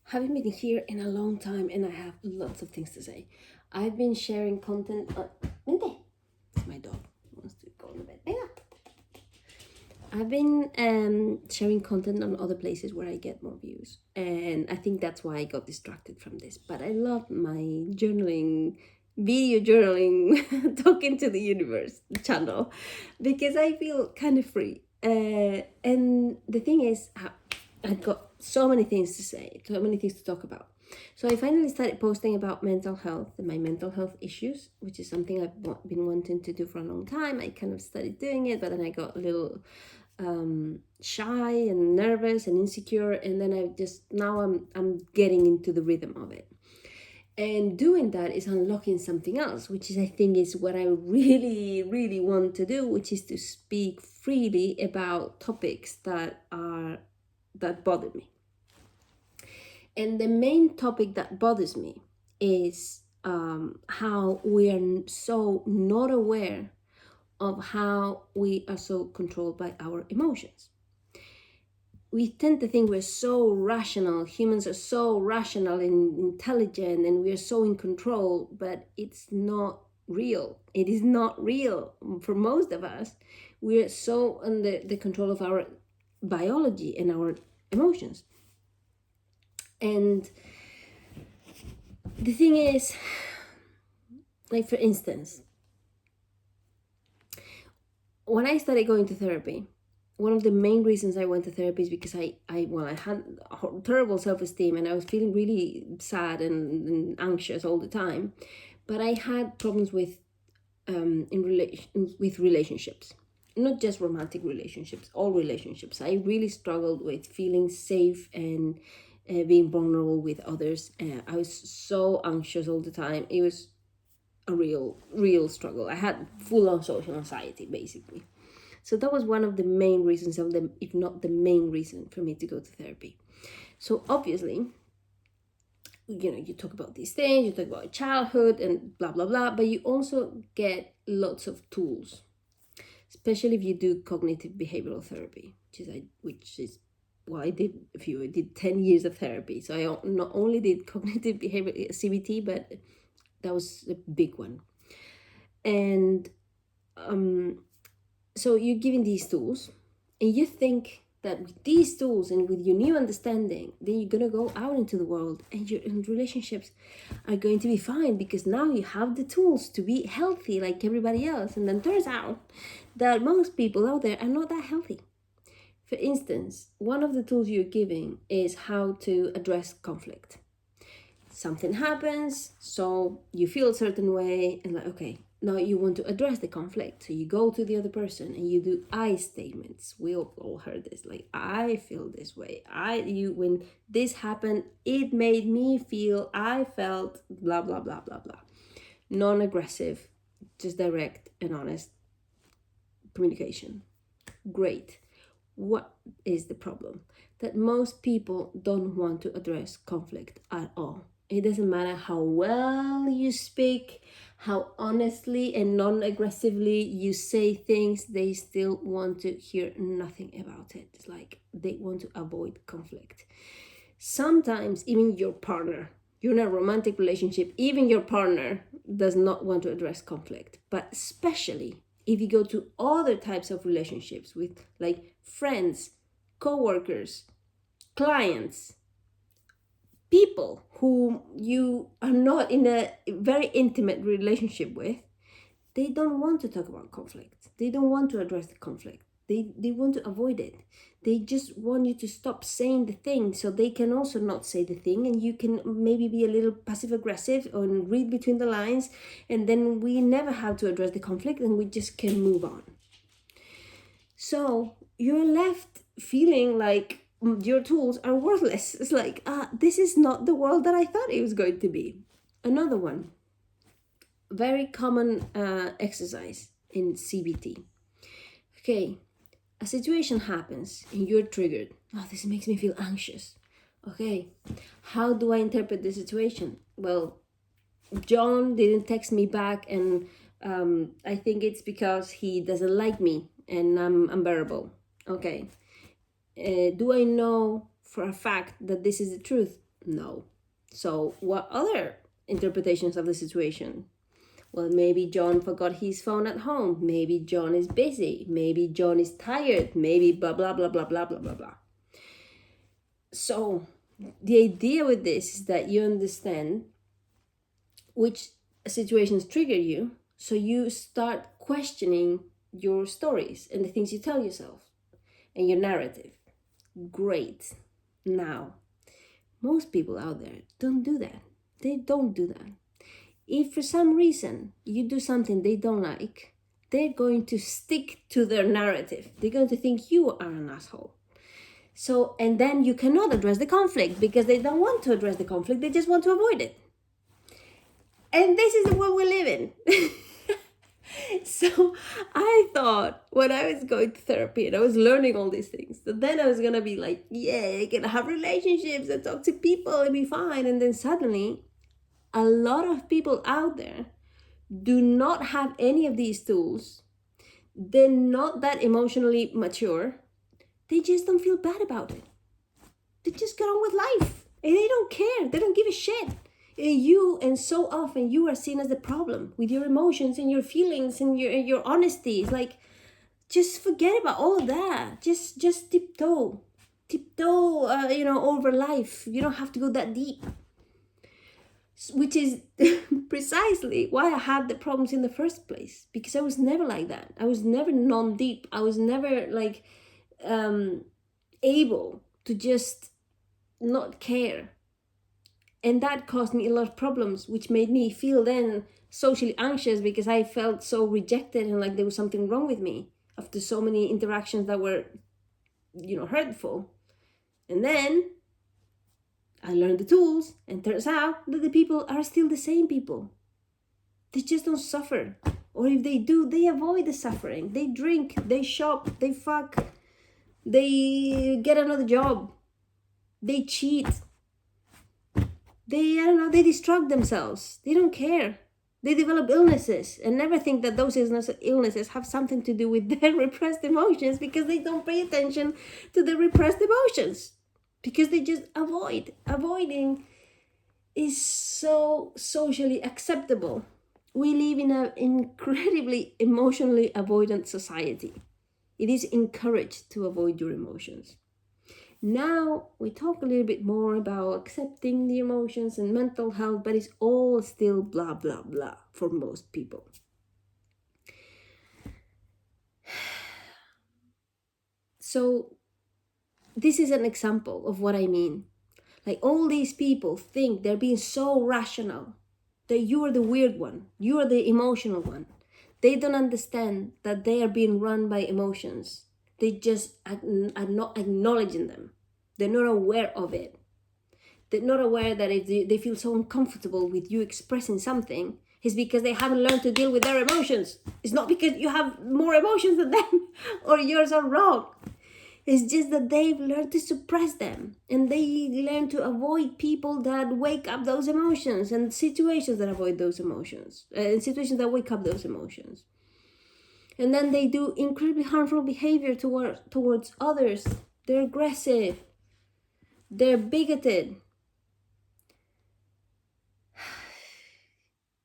Haven't been here in a long time and I have lots of things to say. I've been sharing content on... Vente. It's my dog. He wants to go in the bed. Venga. I've been sharing content on other places where I get more views. And I think that's why I got distracted from this. But I love my journaling, video journaling, talking to the universe channel because I feel kind of free. And the thing is, I've got so many things to say, so many things to talk about. So I finally started posting about mental health and my mental health issues, which is something I've been wanting to do for a long time. I kind of started doing it, but then I got a little shy and nervous and insecure, and then I'm getting into the rhythm of it. And doing that is unlocking something else, which is I think is what I really, really want to do, which is to speak freely about topics that bother me. And the main topic that bothers me is how we are so not aware of how we are so controlled by our emotions. We tend to think we're so rational, humans are so rational and intelligent, and we are so in control, but it's not real. It is not real for most of us. We are so under the control of our biology and our emotions. And the thing is, like for instance, when I started going to therapy, one of the main reasons I went to therapy is because I had terrible self-esteem and I was feeling really sad and anxious all the time. But I had problems with relationships, not just romantic relationships, all relationships. I really struggled with feeling safe and being vulnerable with others. I was so anxious all the time. It was a real struggle. I had full-on social anxiety, basically. So that was one of the main reasons if not the main reason for me to go to therapy. So obviously, you talk about these things, you talk about childhood and blah, blah, blah, but you also get lots of tools, especially if you do cognitive behavioral therapy, which is I did I did 10 years of therapy. So I not only did cognitive behavior CBT, but that was a big one. And so you're given these tools and you think that with these tools and with your new understanding, then you're going to go out into the world and your relationships are going to be fine because now you have the tools to be healthy like everybody else. And then turns out that most people out there are not that healthy. For instance, one of the tools you're giving is how to address conflict. Something happens, so you feel a certain way, and like, okay, now you want to address the conflict. So you go to the other person and you do I statements. We all heard this, like, I feel this way. When this happened, it made me feel, I felt, blah, blah, blah, blah, blah. Non-aggressive, just direct and honest communication. Great. What is the problem? That most people don't want to address conflict at all. It doesn't matter how well you speak, how honestly and non-aggressively you say things, they still want to hear nothing about it. It's like they want to avoid conflict. Sometimes even your partner, you're in a romantic relationship, even your partner does not want to address conflict. But especially if you go to other types of relationships with like friends, co-workers, clients, people who you are not in a very intimate relationship with, they don't want to talk about conflict. They don't want to address the conflict. They want to avoid it. They just want you to stop saying the thing so they can also not say the thing, and you can maybe be a little passive aggressive or read between the lines, and then we never have to address the conflict and we just can move on. So you're left feeling like your tools are worthless. It's like, this is not the world that I thought it was going to be. Another one, very common exercise in CBT. Okay, a situation happens and you're triggered. Oh, this makes me feel anxious. Okay, how do I interpret the situation? Well, John didn't text me back, and I think it's because he doesn't like me and I'm unbearable. Okay, do I know for a fact that this is the truth? No. So what other interpretations of the situation? Well, maybe John forgot his phone at home. Maybe John is busy. Maybe John is tired. Maybe blah, blah, blah, blah, blah, blah, blah, blah. So the idea with this is that you understand which situations trigger you. So you start questioning your stories and the things you tell yourself and your narrative. Great. Now, most people out there don't do that. They don't do that. If for some reason you do something they don't like, they're going to stick to their narrative. They're going to think you are an asshole. So, and then you cannot address the conflict because they don't want to address the conflict. They just want to avoid it. And this is the world we live in. So I thought when I was going to therapy and I was learning all these things, that then I was going to be like, yeah, I can have relationships and talk to people and be fine. And then suddenly, a lot of people out there do not have any of these tools. They're not that emotionally mature. They just don't feel bad about it. They just get on with life. And they don't care. They don't give a shit. And so often you are seen as the problem with your emotions and your feelings and your honesty. It's like, just forget about all of that. Just tiptoe over life. You don't have to go that deep. Which is precisely why I had the problems in the first place, because I was never like that. I was never non-deep. I was never like able to just not care. And that caused me a lot of problems, which made me feel then socially anxious because I felt so rejected and like there was something wrong with me after so many interactions that were, hurtful. And then I learned the tools, and turns out that the people are still the same people. They just don't suffer. Or if they do, they avoid the suffering. They drink, they shop, they fuck, they get another job, they cheat. They destruct themselves. They don't care. They develop illnesses and never think that those illnesses have something to do with their repressed emotions because they don't pay attention to the repressed emotions. Because they just avoid. Avoiding is so socially acceptable. We live in an incredibly emotionally avoidant society. It is encouraged to avoid your emotions. Now we talk a little bit more about accepting the emotions and mental health, but it's all still blah, blah, blah for most people. So this is an example of what I mean. Like all these people think they're being so rational, that you are the weird one, you are the emotional one. They don't understand that they are being run by emotions. They just are not acknowledging them. They're not aware of it. They're not aware that if they feel so uncomfortable with you expressing something, it's because they haven't learned to deal with their emotions. It's not because you have more emotions than them or yours are wrong. It's just that they've learned to suppress them, and they learn to avoid people that wake up those emotions and situations that avoid those emotions, and situations that wake up those emotions. And then they do incredibly harmful behavior towards others. They're aggressive. They're bigoted.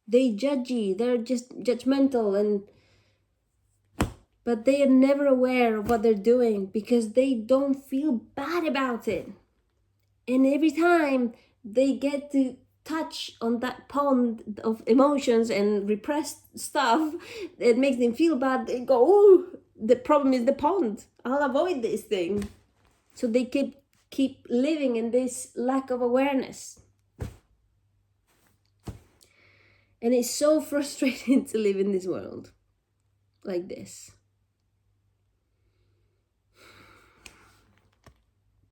They judgy. They're just judgmental, but they are never aware of what they're doing because they don't feel bad about it. And every time they get to touch on that pond of emotions and repressed stuff, it makes them feel bad. They go, oh, the problem is the pond. I'll avoid this thing. So they keep living in this lack of awareness. And it's so frustrating to live in this world like this.